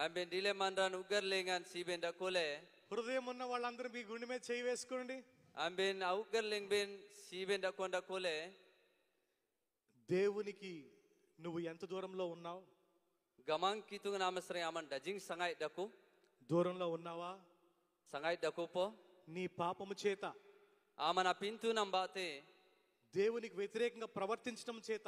Ambin dile manran ugar lengan siben dakole. హృదయం ఉన్న వాళ్ళందరూ మీ గుండె మీద చేయి వేసుకోండి. Ambin ugar lengbin siben dakonda kole. దేవునికి నువ్వు ఎంత దూరంలో ఉన్నావు? Gamang kitung namasre aman dajing sangai daku. దూరంలో ఉన్నావా? Sangai daku po. నీ పాపము చేత Aman apintu nambate. దేవునికి వ్యతిరేకంగా ప్రవర్తించడం చేత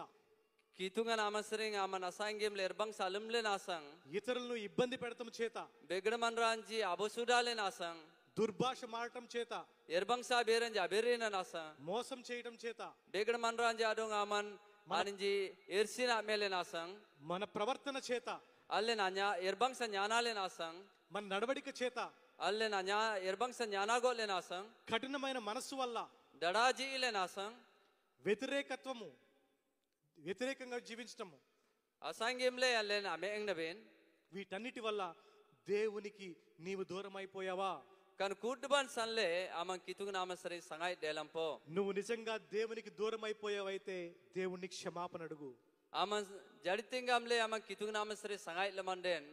Kitungan amasring aman asangim lerbang salimle nasang. ఇతరులను ఇబ్బంది పెడతం చేత Begdamanranji abosudale nasang. దుర్భాష మారటం చేత Erbang sa beranji aberina nasang. మోసం చేయటం చేత Begdamanranji adong aman maninji ersina mele nasang. మన ప్రవర్తన చేత Alle nanya erbang sa nyanale nasang. మన నడవడిక చేత Alle nanya erbang sa nyanago le nasang. కఠినమైన మనస్సు వల్ల Dadaji ile nasang. వ్యతిరేకంగా జీవించటము Asangimle alle na meeng nabin. వీటన్నిటి వల్ల దేవునికి నీవు దూరం అయిపోయావా? Kan kudban sanle amang kitung namasri sangai delampo. నువ్వు నిజంగా దేవునికి దూరం అయిపోయావైతే దేవునికి క్షమాపణ అడుగు. Amang jaditingamle amang kitung namasri sangai lemanden.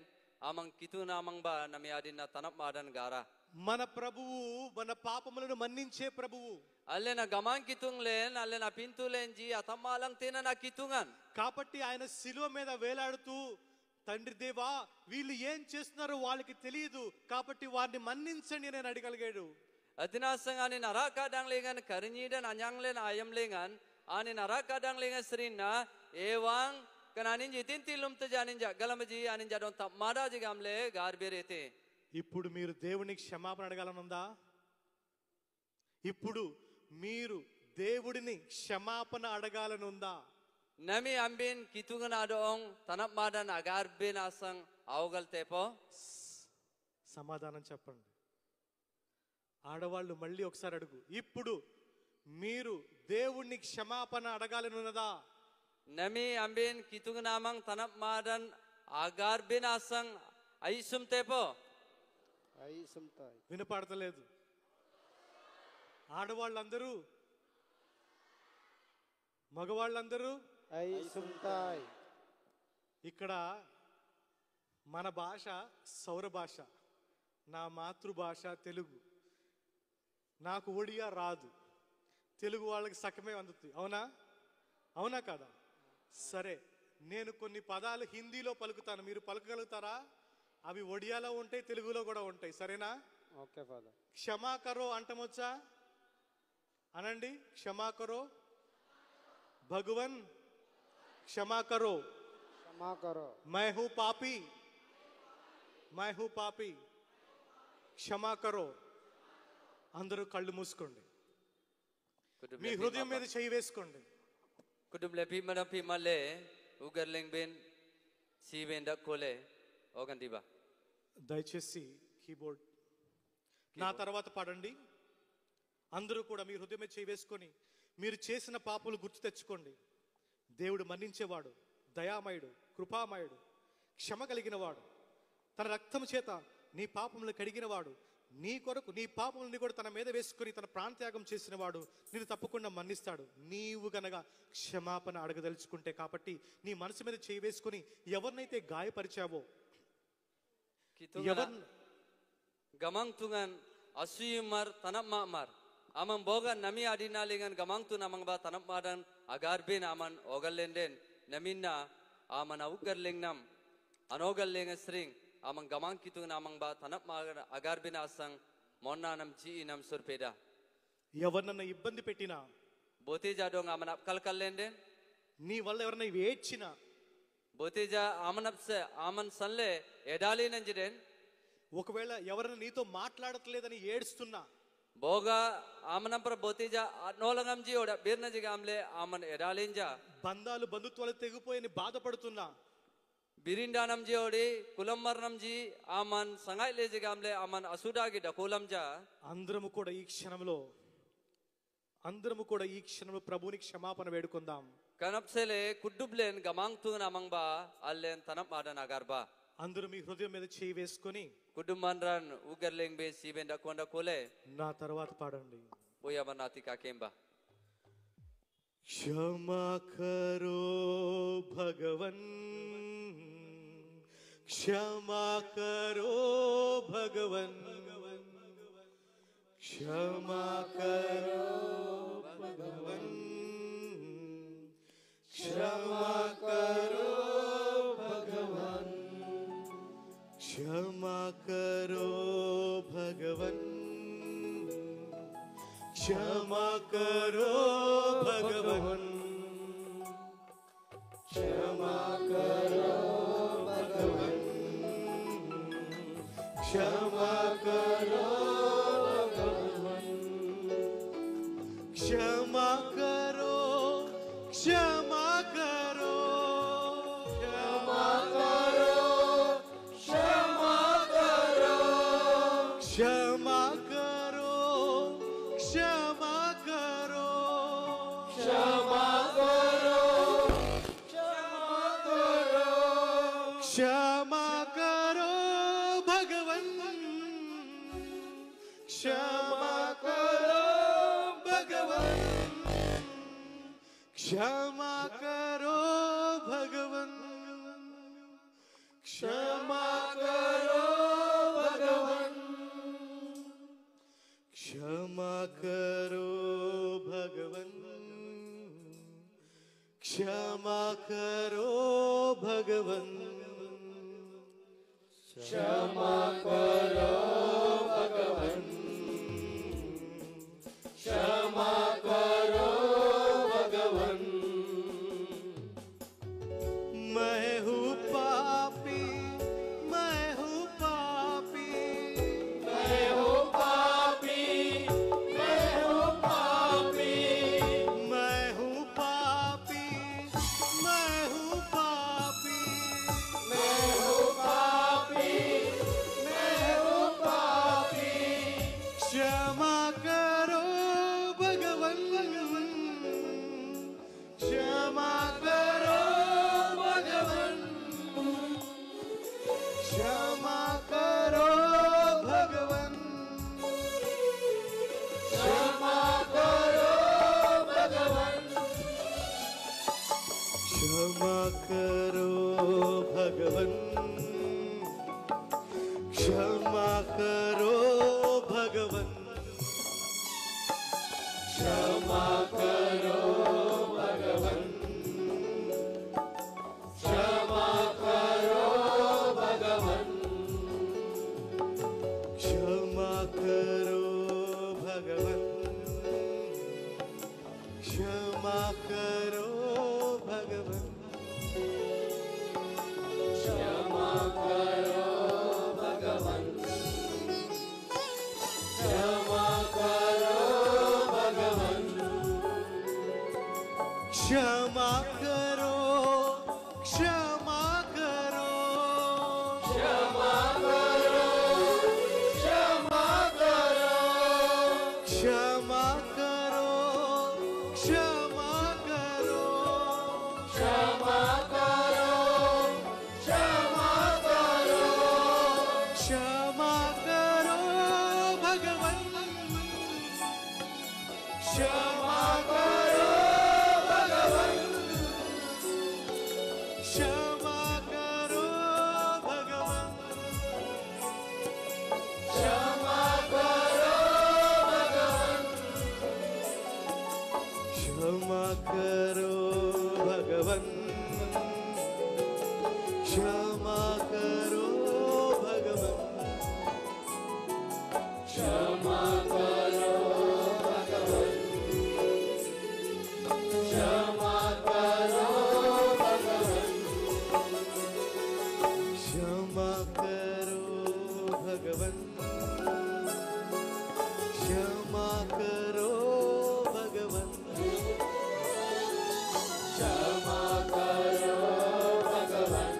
Amang kitung namang ba namiadin na tanap madan gara. మన ప్రభువు మన పాపములను మన్నించే ప్రభువు. Alle na gamang kitung len, alle na pintu lenji atamalang tina na kitungan. కాబట్టి ఆయన శిలువ మీద వేలాడుతూ తండ్రి దేవా వీళ్ళు ఏం చేస్తున్నారో వాళ్ళకి తెలియదు కాబట్టి వారిని మన్నించండి నేను అడగలిగాడు. Atinasang ani narakadang lengan karinyidan anyang len ayam lengan. Ani narakadang lengan serina ewang kananin jitintilum tejanin galamji anin jadon tak mada jigamle garbirete. ఇప్పుడు మీరు దేవునికి క్షమాపణ అడగాలనుందా? ఇప్పుడు మీరు దేవుడిని క్షమాపణ అడగాలనుందా? Nami ambin kitungan adong tanap madan agarbin asang awgal tepo. సమాధానం చెప్పండి. ఆడవాళ్ళు మళ్ళీ ఒకసారి అడుగు. ఇప్పుడు మీరు దేవుణ్ణి క్షమాపణ అడగాలనున్నదా? Nami ambin kitungan amang tanap madan agarbin asang aisum tepo. వినపడతలేదు. ఆడవాళ్ళందరూ మగవాళ్ళందరూ ఇక్కడ మన భాష సౌర భాష, నా మాతృభాష తెలుగు. నాకు ఒడియా రాదు, తెలుగు వాళ్ళకి సకమే అందుతుంది. అవునా? అవునా కదా? సరే, నేను కొన్ని పదాలు హిందీలో పలుకుతాను, మీరు పలకగలుగుతారా? అవి ఒడియాలో ఉంటాయి, తెలుగులో కూడా ఉంటాయి. సరేనా? Okay father. క్షమా కరో అంటమొచ్చా? అనండి. క్షమా కరో. భగవన్ క్షమా కరో. క్షమా కరో. మై హూ పాపి, మై హూ పాపి, క్షమా కరో. అందరూ కళ్ళు మూసుకోండి, మీ హృదయం మీద చేయి వేసుకోండి. Kudum lepi madapi male ugar lengbin siben dakole ogan diba. దయచేసి కీబోర్డ్ నా తర్వాత పాడండి. అందరూ కూడా మీ హృదయం మీద చేయి వేసుకొని మీరు చేసిన పాపలు గుర్తు తెచ్చుకోండి. దేవుడు మన్నించేవాడు, దయామయుడు, కృపామయుడు, క్షమ కలిగిన వాడు, తన రక్తం చేత నీ పాపములను కడిగినవాడు, నీ కొరకు నీ పాపములని కూడా తన మీద వేసుకొని తన ప్రాణత్యాగం చేసిన వాడు నిన్ను తప్పకుండా మన్నిస్తాడు. నీవు గనక క్షమాపణ అడగదలుచుకుంటే. కాబట్టి నీ మనసు మీద చేయి వేసుకొని ఎవరినైతే గాయపరిచావో, gamang tungan asuyumar tanap mamar amang boga nami adina lengan gamang tu namang ba tanap madan agarbin aman ogal lenden naminna aman ugar lengnam anogal lengan sring amang gamang kitung namang ba tanap madan agarbin asang monna nam ji nam surpeda ఎవరినన్నా ఇబ్బంది పెట్టినా, boteja dong aman apkal kal lenden నీ వల్ల ఎవరైనా ఏడ్చినా, boteja aman apse aman sanle edali nanjiden ఒకవేళ ఎవరైనా నీతో మాట్లాడట్లేదని ఏడుస్తున్నా, boga amanapra boteja nolangam ji oda birna jigamle aman edalinja బంధాలు బంధుత్వాలు తెగిపోయని బాధపడుతున్నా, birindanam ji odi kulammarnam ji aman sangai le jigamle aman asudagi dakulamja అందరము కూడా ఈ క్షణంలో ప్రభువుని క్షమాపణ వేడుకుందాం. kanapsele kudublen gamang tu namang ba allen tanap madan agarba అందరూ మీ హృదయం మీద చేయి వేసుకొని kudumanran ugarleng be siben dakonda kole నా తర్వాత పాడండి. boya banati ka kemba క్షమా కరో భగవన్, क्षमा करो भगवन, क्षमा करो भगवन, क्षमा करो भगवन, क्षमा करो भगवन, क्षमा करो भगवन, क्षमा करो भगवन, क्षमा करो भगवन, क्षमा करो, क्षमा करो, क्षमा करो, क्षमा करो, क्षमा करो, क्षमा करो, क्षमा करो, क्षमा करो, क्षमा करो भगवन, क्षमा करो भगवन, क्षमा करो भगवन, क्षमा करो भगवन, क्षमा करो भगवन, क्षमा करो भगवन, क्षमा करो भगवन, क्षमा करो भगवन। मैं हूँ पापी, मैं हूँ पापी, मैं हूँ पापी, मैं हूँ पापी, मैं हूँ पापी, मैं हूँ पापी, मैं हूँ पापी, मैं हूँ पापी, क्षमा करो भगवन, क्षमा करो भगवन, क्षमा करो भगवन, क्षमा करो भगवन, क्षमा करो भगवन, क्षमा करो भगवन, क्षमा करो भगवन, क्षमा करो भगवन, क्षमा करो भगवन, क्षमा करो भगवन, क्षमा करो भगवन, क्षमा करो भगवन, क्षमा करो, क्षमा करो, क्षमा करो, क्षमा करो, क्षमा करो, क्षमा करो, क्षमा करो, क्षमा करो, क्षमा करो भगवन, क्षमा करो भगवन, क्षमा करो भगवन, क्षमा करो भगवन, क्षमा करो भगवन, क्षमा करो भगवन, क्षमा करो भगवन, क्षमा करो भगवन, क्षमा करो भगवन, क्षमा करो भगवन, क्षमा करो भगवन,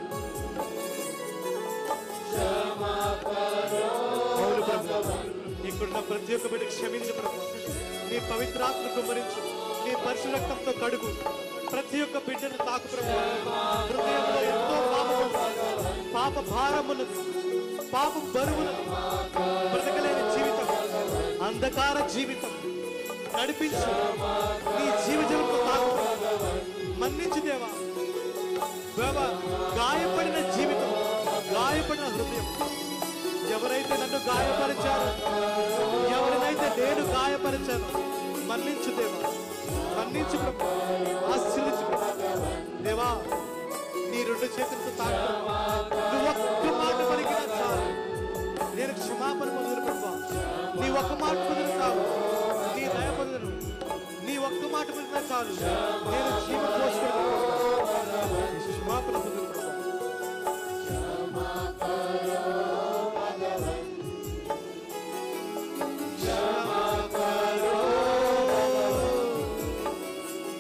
क्षमा करो भगवन। ఇక్కడున్న ప్రతి ఒక్క బిడ్డ క్షమించు ప్రభు, నీ పవిత్రాత్మ కుమ్మరించు, నీ పరిశుద్ధ రక్తంతో కడుగు, ప్రతి ఒక్క బిడ్డను తాకు ప్రభు. హృదయంలో ఎంతో పాప భారమున్నది, పాపం బరువున్నది, బ్రతకలేని జీవితం, అంధకార జీవితం నడిపించు, నీ జీవితంతో తాకు, మన్నించు దేవా. గాయపడిన జీవితం, గాయపడిన హృదయం. ఎవరైతే నన్ను గాయపరిచారో, ఎవరినైతే నేను గాయపరిచాను, మన్నించు దేవా, మన్నించు ప్రభు, ఆశీర్వదించు ప్రభు. దేవా, నీ రెండు చేతులతో తాకు, నువ్వు ఒక్క మాట పలికినా చాలు, నేను క్షమాపణ పొందును ప్రభు. నీ ఒక్క మాట పొందును చాలు, నీ దయ పొందును. నీ ఒక్క మాట పొందినా చాలు, నేను జీవం పోసుకున్నాను. క్షమాపణ పొందును ప్రభు.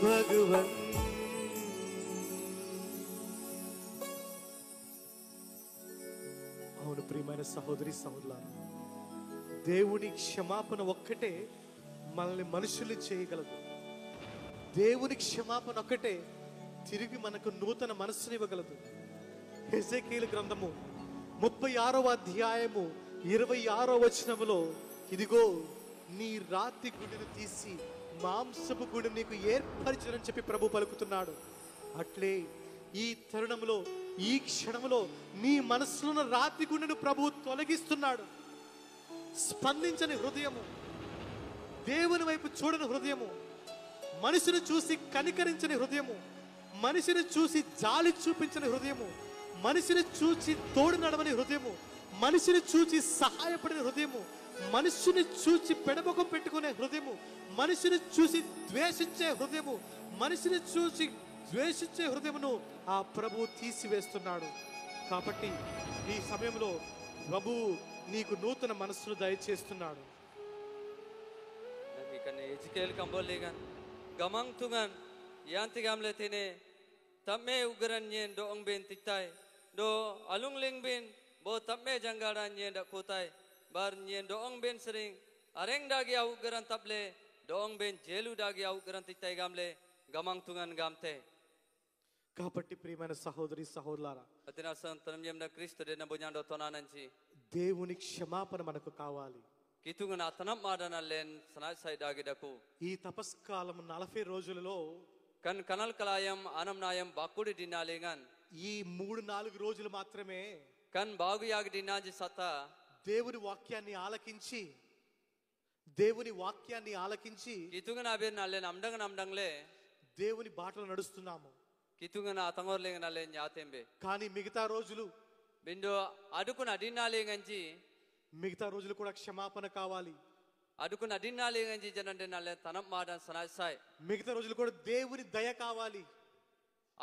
భగవన్ అవును ప్రియమైన సహోదరి సహోదరులారా, దేవుని క్షమాపణ ఒక్కటే మనల్ని మనుషులు చేయగలదు. దేవుని క్షమాపణ ఒక్కటే తిరిగి మనకు నూతన మనస్సుని ఇవ్వగలదు. హెజెకీయలు గ్రంథము 36వ అధ్యాయము 26వ వచనములో, ఇదిగో నీ రాతి గుడిని తీసి మాంసపు గుడి నీకు ఏర్పరిచనని చెప్పి ప్రభు పలుకుతున్నాడు. అట్లే ఈ తరుణంలో, ఈ క్షణంలో నీ మనసులో ఉన్న రాతి గుండెను ప్రభు తొలగిస్తున్నాడు. స్పందించని హృదయము, దేవుని వైపు చూడని హృదయము, మనిషిని చూసి కనికరించని హృదయము, మనిషిని చూసి జాలి చూపించని హృదయము, మనిషిని చూసి తోడు నడవని హృదయము, మనిషిని చూసి సహాయపడిన హృదయము, మనిషిని చూసి పెడముఖం పెట్టుకునే హృదయము, మనిషిని చూసి ద్వేషించే హృదయము, మనిషిని చూసి ద్వేషించే హృదయమును ఆ ప్రభు తీసివేస్తున్నాడు. కాబట్టి ఈ సమయంలో ప్రభు నీకు నూతన మనస్సును దయచేస్తున్నాడు. Kani Ezekiel kambolegan gamang tungan yanti gamle tine tamme ugaran nyen do ong ben titai do alung ling ben bo tamme jangaran nyen da kotai bar nyen do ong ben sering areng dagi au ugaran table do ong ben jelu dagi au ugaran titai gamle gamang tungan gamte. కాబట్టి ప్రియమైన సహోదరి సహోదరులారా, అతినా సంతనం యమ్న క్రీస్తు de nabonyando tonananchi దేవుని క్షమాపణ మనకు కావాలి. kitungan atanam madanallen sanai sai dagi daku ఈ తపస్కాలం 40 రోజులలో kan kanal kalayam anam nayam bakudi dinalengan ఈ 3-4 రోజులు మాత్రమే kan bagu yag dinaji sata దేవుని వాక్యాన్ని ఆలకించి, దేవుని వాక్యాన్ని ఆలకించి kitungan abir nallen amdangle దేవుని బాటలో నడుస్తున్నాము. kitungan atangorlengan nallen yatembe కానీ మిగతా రోజులు, bindo adukun adinalenganji మిగతా రోజులు కూడా క్షమాపణ కావాలి. adukun adinalenganji janande nallen tanam madan sanai sai మిగతా రోజులు కూడా దేవుని దయ కావాలి.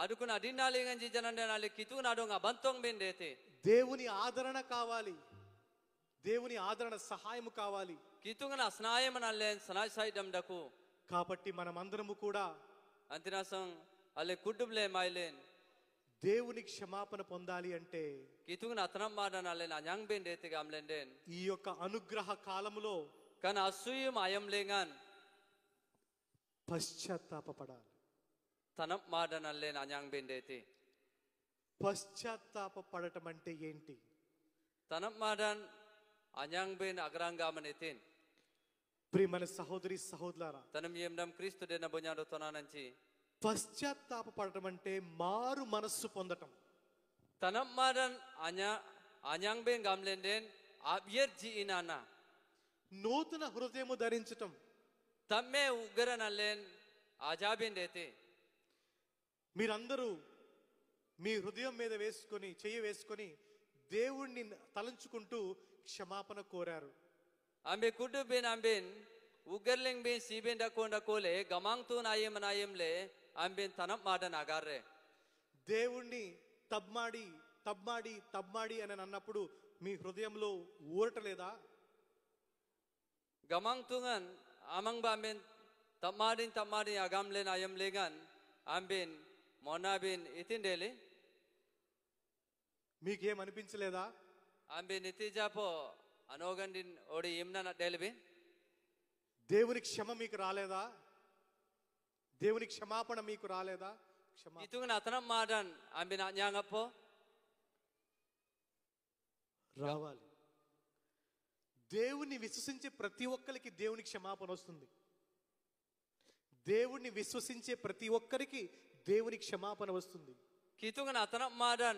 adukun adinalenganji janande nalle kitungan adong abantong bendete దేవుని ఆదరణ కావాలి. దేవుని ఆదరణ సహాయము కావాలి. kitungan asnayam nallen sanai sai dam daku కాబట్టి మనమందరము కూడా antinasang alle kuduble mailen దేవుని క్షమాపణ పొందాలి అంటే kitungan atanam madan nallen anyang bendete gamlenden ఈ యొక్క అనుగ్రహ కాలములో kan asuyum ayam lengan పశ్చాత్తాపపడాలి. tanam madan nallen anyang bendete పశ్చాత్తాపపడటం అంటే ఏంటి? tanam madan anyang ben agrangamanetin ప్రియమైన సహోదరి సహోదరులారా, tanam yemdam kristo de nabonyando tonananchi పశ్చాత్తాపపడటం అంటే మారు మనస్సు పొందటం. tanam madan anyang ben gamlenden abyer ji inana నూతన హృదయము ధరించటం. tamme ugaran allen ajaben dete మీరందరూ మీ హృదయం మీద వేసుకొని, చెయ్యి వేసుకొని దేవుణ్ణి తలంచుకుంటూ క్షమాపణ కోరారు. ambe kudu ben amben ugarleng ben siben dakonda kole gamang tu nayem le amben tanam madan agarre దేవుణ్ణి తబ్మాడి తబ్మాడి తబ్మాడి అని అన్నప్పుడు మీ హృదయంలో ఊరటలేదా? gamang tungan amang ba amben tamadin agamlen ayam lengan amben monabin itindele మీకేమనిపించలేదా? amben itijapo anogandin odi imna na delbin దేవుని క్షమ మీకు రాలేదా? దేవుని క్షమాపణ మీకు రాలేదా? kitungan atanam madan amben anyangapo రావాలి. దేవుణ్ణి విశ్వసించే ప్రతి ఒక్కరికి దేవుని క్షమాపణ వస్తుంది. దేవుణ్ణి విశ్వసించే ప్రతి ఒక్కరికి దేవుని క్షమాపణ వస్తుంది. kitungan atanam madan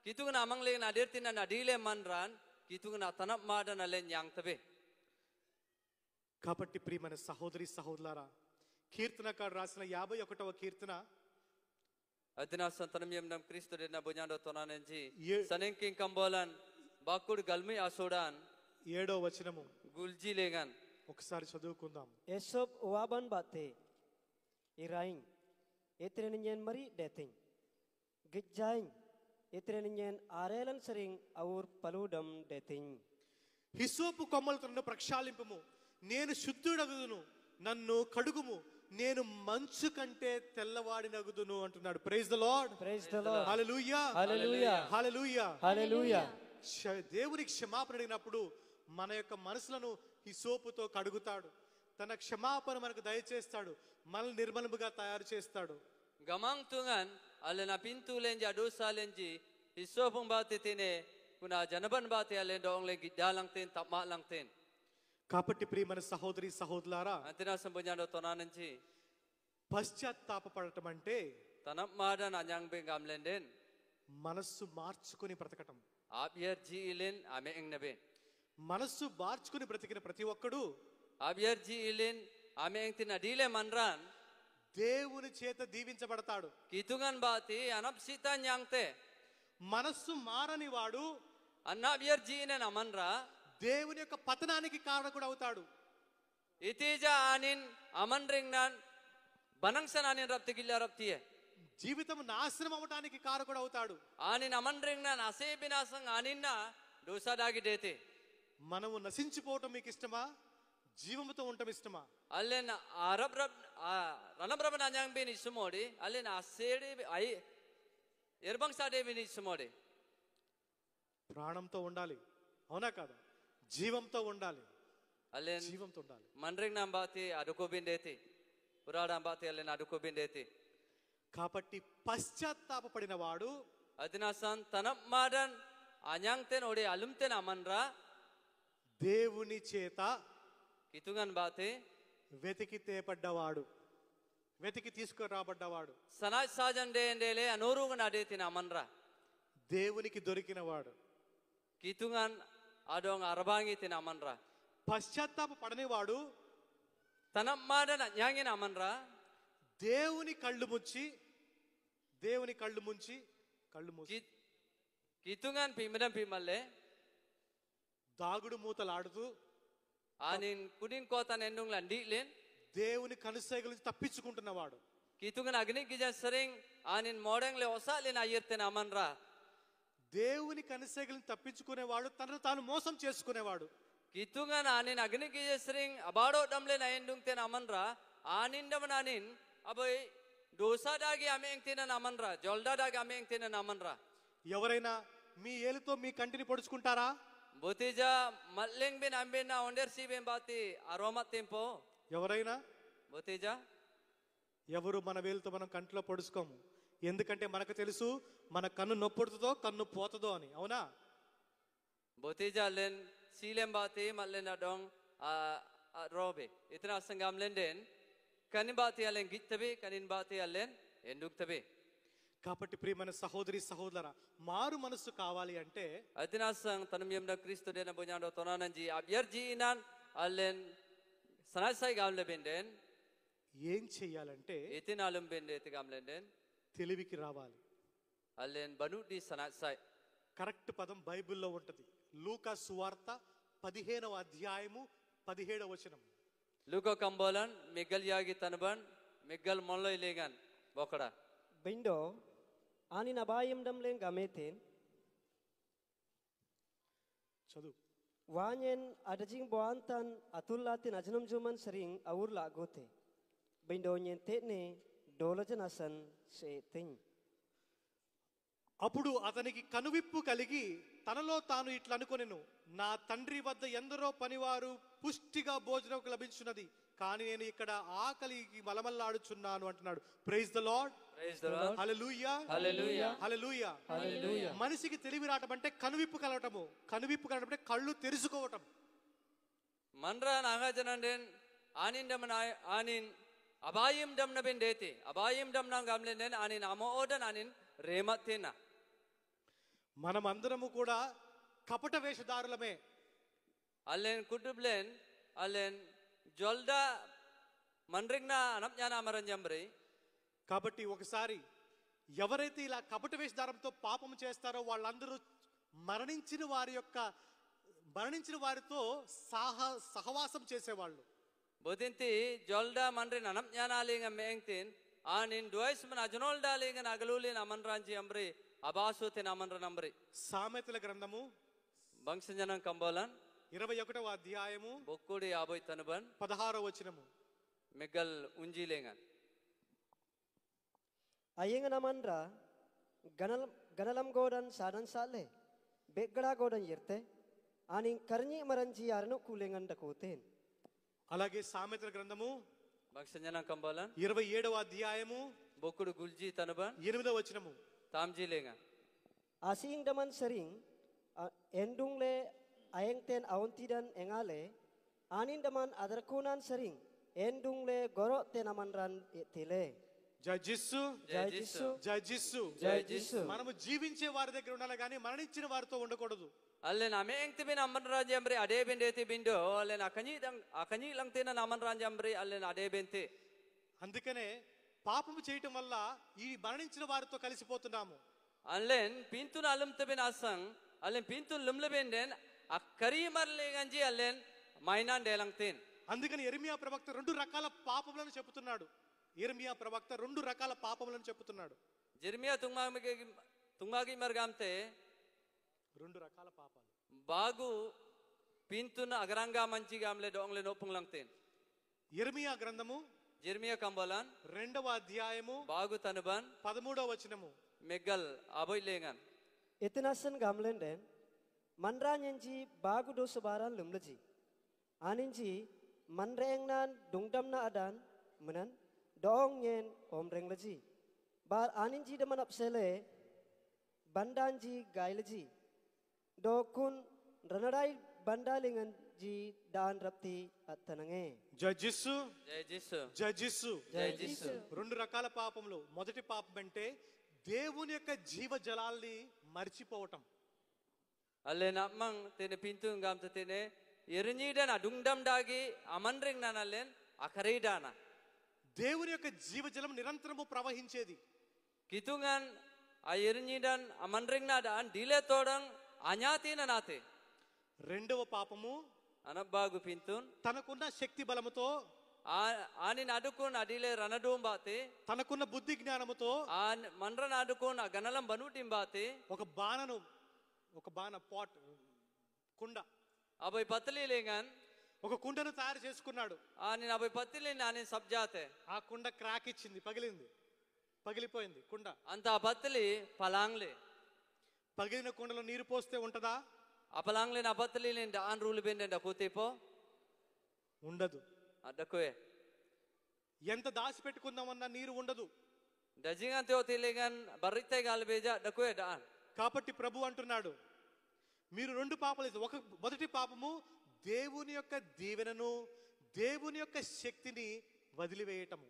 Kitungan amang leng nadirtin na nadile manran. Kitungan na tanap madan alen yang tabe. కాబట్టి ప్రియమైన సహోదరి సహోదరులారా, కీర్తనకారుడు రాసిన 51వ కీర్తన Adina santanam yam nam Kristo de na bunyando tonanenji. Ye- Sanengking kambolan. Bakud galmi asodan. 7వ వచనము Gulji lengan. ఒకసారి చదువుకుందాం. Esop waban bate iraing etreningen mari dating gijjaing etreningen arelan sering aur paludam dating hyssop కొమ్మలతో నన్ను ప్రక్షాళింపుము, నేను శుద్ధుడగుదును, నన్ను కడుగుము, నేను మంచు కంటే తెల్లవాడినగుదును అంటున్నాడు. Praise the lord. praise the lord hallelujah hallelujah hallelujah. hallelujah దేవునికి క్షమాపణ అడిగినప్పుడు మన యొక్క మనసులను హిసోపుతో కడుగుతాడు. తన క్షమాపణ మనకు దయచేస్తాడు, మనల్ని నిర్మలముగా తయారు చేస్తాడు. Gamang tungan alen na pintu lenja dosa lenji. Hisopong bati tine. Kuna janaban bati alen doong lengi dalang tin tapma lang tin. కాబట్టి ప్రియమైన సహోదరి సహోదరులారా, Antina sa bunyando tonanenji. పశ్చాత్తాపపడటం అంటే Tanap madan anyang bing gamlen din. మనస్సు మార్చుకుని బ్రతకటం. Abyer ji ilin ame eng nabe. మనస్సు మార్చుకుని బ్రతికిన ప్రతి ఒక్కడు Abyer ji ilin ame eng tin adile manran. దేవుని చేత దీవించబడతాడు. Kitungan bati anap sita nyang te. మనస్సు మారని వాడు Anabyer ji inen amanra. దేవుని యొక్క పతనానికి కారకుడు అవుతాడు. Itija anin aman ring nan. Banangsan anin rap tigilla rap tiye. జీవితం నాశనం అవటానికి కారకుడు అవుతాడు. Anin aman ring nan ase binasang anin na dosa dagi dete. మనము నశించిపోవటం మీకు ఇష్టమా, జీవముతో ఉండటం ఇష్టమా? Allen Arab rab ranab rab nanyang bin isumodi. Allen asedi ay erbang sade bin isumodi. ప్రాణంతో ఉండాలి, అవునా కాదా? జీవంతో ఉండాలి, Allen జీవంతో ఉండాలి. manring nambati aduko bin dete. Urada nambati allen aduko bin dete. కాబట్టి పశ్చాత్తాపపడిన వాడు Adinasan tanap madan anyang ten ode alum ten amanra. దేవుని చేత Kitungan bate వెతికి తేపడ్డవాడు, వెతికి తీసుకురాబడ్డవాడు, sanaj sajan de endele anorugan adetin amanra. దేవునికి దొరికినవాడు. Kitungan adong arabangi tin amanra. పశ్చాత్తాప పడనివాడు Tanap madan anyangin amanra. దేవుని కళ్ళు ముచ్చి, దేవుని కళ్ళు ముంచి, కళ్ళు మూసి Kitungan pimadam pimalle. దాగుడు మూతలాడుతూ Anin kuning kota nendung landilin. దేవుని కనుసైగల నుంచి తప్పించుకుంటున్నవాడు. Kitungan agni gija sering anin modeng le osalin ayirten amanra. దేవుని కనుసైగలను తప్పించుకునేవాడు తనను తాను మోసం చేసుకునేవాడు. Kitungan anin agni gija sering abado damle na endung ten amanra. Anin daman anin aboy dosa dagi ameng tinan amanra. Jolda dagi ameng tinan amanra. ఎవరైనా మీ ఏలుతో మీ కంటిని పొడుచుకుంటారా? Botija maling bin ambin na onder si bin bati aromat tempo. ఎవరైనా? Botija ఎవరు మన వేలుతో మనం కంటిలో పొడుచుకోము. ఎందుకంటే మనకు తెలుసు మన కన్ను నొప్పుడుతుందో కన్ను పోతుందో అని, అవునా? Botija len silem bati malen adong robe. Itna sangam len den kanin bati alen gittabe kanin bati alen enduk tabe. కాబట్టి ప్రియమైన సహోదరి సహోదర, మారు మనస్సు కావాలి అంటే Adina sang tanam yamda Kristo de na bunyando tonananji abyarji inan alen sanasai gamle benden ఏం చెయ్యాలంటే itin alum bende tigam len den తెలివికి రావాలి. alen banu di sanasai. Correct పదం బైబిల్లో ఉంటది. లూకా సువార్త 15వ అధ్యాయము 17వ వచనం. Luko kambolan megal yagi tanban megal mollo ilegan bokada. bindo anin abayim damleng gametin చదువు. wanyen adajing boantan atullatin ajnum juman sering aur lagote bindo nyen tetne dolajanasan se ting అప్పుడు అతనికి కనువిప్పు కలిగి తనలో తాను ఇట్లా అనుకొనెను, నా తండ్రి వద్ద ఎందరో పనివారు పుష్టిగా భోజనం లభించున్నది, కానీ నేను ఇక్కడ ఆకలికి మలమల్లాడుచున్నాను అంటున్నాడు. Praise the lord. Praise the Lord. Hallelujah Hallelujah. Hallelujah. hallelujah మనిషికి తెలివి రావటం అంటే కనువిప్పు కలగటము, కనువిప్పు కలగటం అంటే కళ్ళు తెరుచుకోవటం. Manra nagajanan den anin dam na anin abayim dam na ben dete abayim dam na gamlen den anin amo odan anin remat tena. మనమందరము కూడా కపట వేషధారులమే. Allen kutublen allen jolda manringna anapnyana amaranjambre. కాబట్టి ఒకసారి ఎవరైతే ఇలా కపట వేషధారంతో పాపం చేస్తారో వాళ్ళందరూ మరణించిన వారితో సహవాసం చేసేవాళ్ళు. Botinti jolda manrin anapnyana linga meengtin anin duais man ajnolda linga nagalulin amanranji ambre abasotin amanranambre. సామెతల గ్రంథము Bangsanjanam kambolan 21వ అధ్యాయము bokkudi aboy tanuban 16వ వచనము. megal unji lengan. Ayeng namanra ganalam godan sadan sale begada godan yirte aning karni maranji arno kulengan dakoten. అలాగే సామెతల గ్రంథము Bangsanjanam kambolan 27వ అధ్యాయము bokkudu gulji tanuban 8వ వచనము. tamji lengan. Asing daman sering endung le ayeng ten auntidan engale anin daman adarkunan sering endung le goro ten amanran tile. జడ్జిస్సు Jai Jisu. జడ్జిస్సు Jai Jisu. మనము జీవించే వారి దగ్గర ఉండాలి కానీ మరణించిన వారితో ఉండకూడదు. Allen ameengtibin amanranjambre adebendeti bindo allen akanyi lang tinan amanranjambre allen adebente. అందుకనే పాపము చేయటం వల్ల ఈ మరణించిన వారితో కలిసిపోతున్నాము. Allen pintun alumtibin asang allen pintun lumlebenden akariimar leganji allen mainan delangtin. అందుకని యెరెమీయా ప్రవక్త 2 రకాల పాపములను చెబుతున్నాడు. యెరెమీయా ప్రవక్త 2 రకాల పాపములను చెబుతున్నాడు. Jeremia tungmagi margamte 2 రకాల పాపాలు. bagu pintun agranga manchi gamle dongle nopung langtin. యెరెమీయా గ్రంథము Jeremia kambolan 2వ అధ్యాయము bagu tanuban 13వ వచనము. megal aboy lengan. Itinasan gamlen den manranyenji bagu dosa baran lumleji aninji manrengnan dungdamna adan menan dong yen omreng leji bar aninji daman apsele bandanji gaileji dokun ranadai bandalingan ji dan rapti attanange. జడ్జిస్సు Jai Jisu. జడ్జిస్సు Jai Jisu. 2 రకాల పాపములు. మొదటి పాపం అంటే దేవుని యొక్క జీవజలాల్ని మర్చిపోవటం. Allen amang tene pintu ngam tene irinyidan adungdam dagi amanring nan allen akaridana. దేవుని యొక్క జీవజలం నిరంతరము ప్రవహించేది. Kitungan a irinyidan amanring na dan dile todang anyati na nate. రెండవ పాపము Anabbagu pintun తనకున్న శక్తి బలముతో anin adukun adile ranadum bate తనకున్న బుద్ధి జ్ఞానముతో an manran adukun aganalam banutim bate ఒక బాణ పాట్ కుండ aboy patli lengan ఒక కుండను తయారు చేసుకున్నాడు. anin aboy patli anin sabjate ఆ కుండ క్రాక్ ఇచ్చింది, పగిలిపోయింది కుండ. anta patli palangle పగిలిన కుండలో నీరు పోస్తే ఉంటదా? apalangle na patli len daan rule benden da kotepo ఉండదు. adakoe ఎంత దాచి పెట్టుకుందామన్నా నీరు ఉండదు. dajingan teo tilengan barite galbeja dakoe daan. కాబట్టి ప్రభు అంటున్నాడు, మీరు 2 పాపాలు చేశారు. మొదటి పాపము దేవుని యొక్క దీవెనను, దేవుని యొక్క శక్తిని వదిలివేయటము.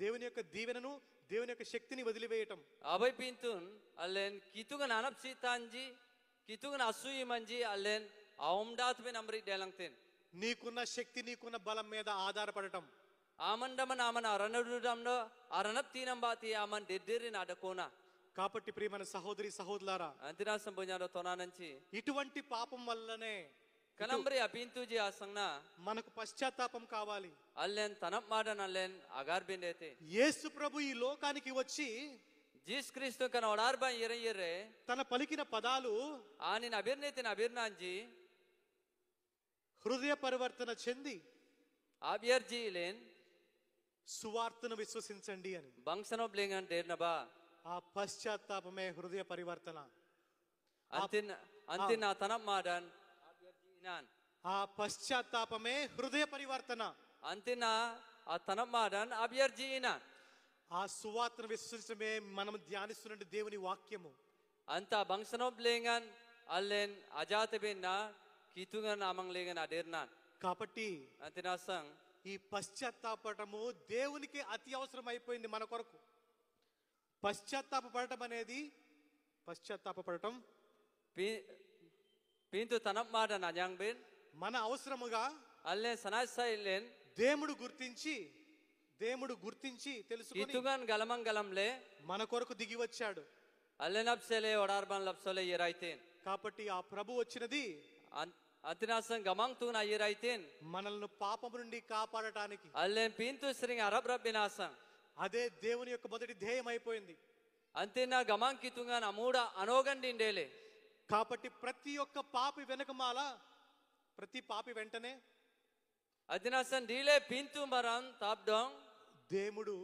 దేవుని యొక్క దీవెనను, దేవుని యొక్క శక్తిని వదిలివేయటం. aboy pintun allen kitungan anap sitanji kitungan asui manji allen aumdat ben amri delangtin. నీకున్న శక్తి, నీకున్న బలం మీద ఆధారపడటం. amandaman aman aranadudamno aranap tinam bati aman deddirin adakona. కాబట్టి ప్రియమైన సహోదరి సహోదరులారా, antina sambunyado tonananchi ఇటువంటి పాపం వల్లనే kanambri apintuji asangna మనకు పశ్చాత్తాపం కావాలి. allen tanap madan allen agar bendete. యేసు ప్రభు ఈ లోకానికి వచ్చి Jesus Christu kan odar ban yere తన పలికిన పదాలు anin abirnetin abirnanji హృదయ పరివర్తన చెంది abiyarji len సువార్తను విశ్వసించండి అని. bangsano blengan dernaba ఆ పశ్చాత్తాపమే హృదయ పరివర్తన. antin tanap madan abiyarji inan ఆ పశ్చాత్తాపమే హృదయ పరివర్తన. antina tanap madan abiyarji inan ఆ సువార్తను విశ్వసించడమే మనం ధ్యానిస్తున్న దేవుని వాక్యము. anta bangsano blengan allen ajate benna kitungan amang lengan adernan. కాబట్టి antina sang ఈ పశ్చాత్తాపడము దేవునికి అతి అవసరం అయిపోయింది మన కొరకు. పశ్చాత్తాపడటం అనేది పశ్చాత్తాపపడటం pintu tanap madan anyang bin మన అవసరముగా allen sanaj sailen దేవుడు గుర్తించి తెలుసుకొని hitungan galamang galamle మన కొరకు దిగి వచ్చాడు. allen apsele odarban lapsole yeraitin కాబట్టి ఆ ప్రభు వచ్చినది antinasan gamang tuna yeraitin మనల్ని పాపము నుండి కాపాడటానికి. allen pintu sering arab rab binasang అదే దేవుని యొక్క మొదటి ధ్యేయం అయిపోయింది. antina gamang kitungan amuda anogan dindele కాబట్టి ప్రతి ఒక్క పాపి వెనకమాల ప్రతి పాపి వెంటనే antinasan dile pintu maran tapdong దేవుడు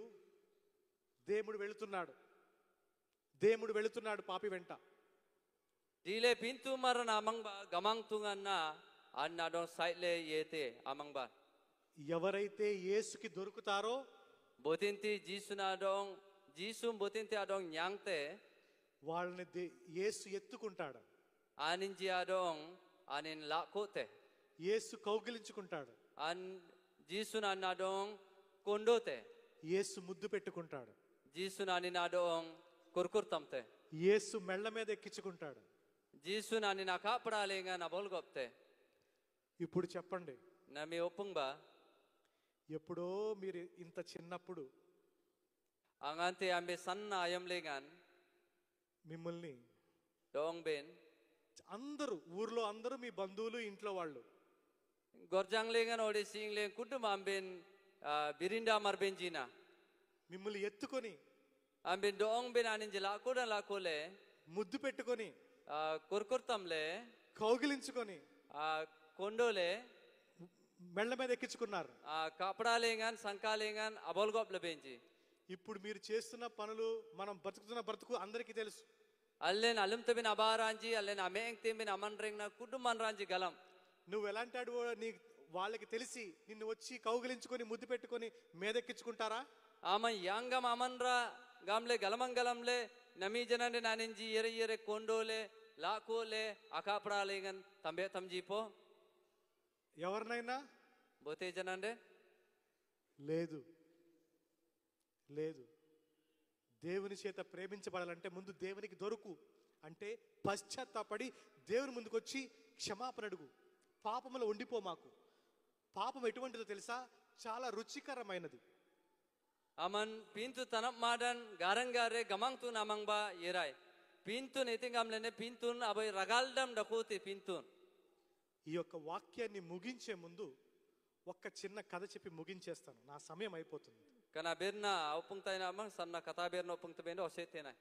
వెళుతున్నాడు పాపి వెంట. dile pintu maran amang gamang tungan na anna dong saitle yete amang ba ఎవరైతే యేసుకి దొరుకుతారో botinti jisuna dong jisum botinti adong nyangte వాళ్ళని యేసు ఎత్తుకుంటాడు. aninji adong anin lakote Yesu కౌగిలించుకుంటాడు. an jisuna anna dong kondote యేసు ముద్దు పెట్టుకుంటాడు. jisuna anin adong kurkurtamte యేసు మెళ్ళ మీద ఎక్కించుకుంటాడు. jisuna anin akapralenga nabol gopte ఇప్పుడు చెప్పండి, nami opung ba ఎప్పుడో మీరు ఇంత చిన్నప్పుడు angante ambe sanna ayam lengan మిమ్మల్ని dong ben ఊర్లో అందరూ మీ బంధువులు ఇంట్లో వాళ్ళు gorjang lengan ode sing len kudum amben birinda marbenjina మిమ్మల్ని ఎత్తుకొని amben dong ben anin jela kodan la kole ముద్దు పెట్టుకొని kurkurtamle కౌగిలించుకొని kondole మెళ్ళ మీద ఎక్కించుకున్నారు. kapralengan sangkalengan abol gop lebenji ఇప్పుడు మీరు చేస్తున్న పనులు మనం బతుకుతున్న బ్రతుకు అందరికీ తెలుసు. allen alum tebin abaranji allen ameng tebin amanreng na kudum manranji galam నువ్వు ఎలాంటి అడుగు వాళ్ళకి తెలిసి నిన్ను వచ్చి కౌగిలించుకొని ముద్దు పెట్టుకొని మీదెక్కించుకుంటారా? aman yangam amanra gamle galamangalamle nami janande naninji yere kondole lakole akapralengan tambe tamjipo ఎవరినైనా bote janande లేదు. దేవుని చేత ప్రేమించబడాలంటే ముందు దేవునికి దొరుకు, అంటే పశ్చాత్తాపడి దేవుని ముందుకు వచ్చి క్షమాపణ అడుగు. పాపములో ఉండిపో. మాకు పాపం ఎటువంటిదో తెలుసా? చాలా రుచికరమైనది. aman pintu tanap madan garang-gare gamang tu namang ba yerai pintun itingamlene pintun abai ragaldam dakote pintun. ఈ యొక్క వాక్యాన్ని ముగించే ముందు ఒక్క చిన్న కథ చెప్పి ముగించేస్తాను. నా సమయం అయిపోతుంది. kana berna opung taina amang sanna kata berna opung tebendo osetenai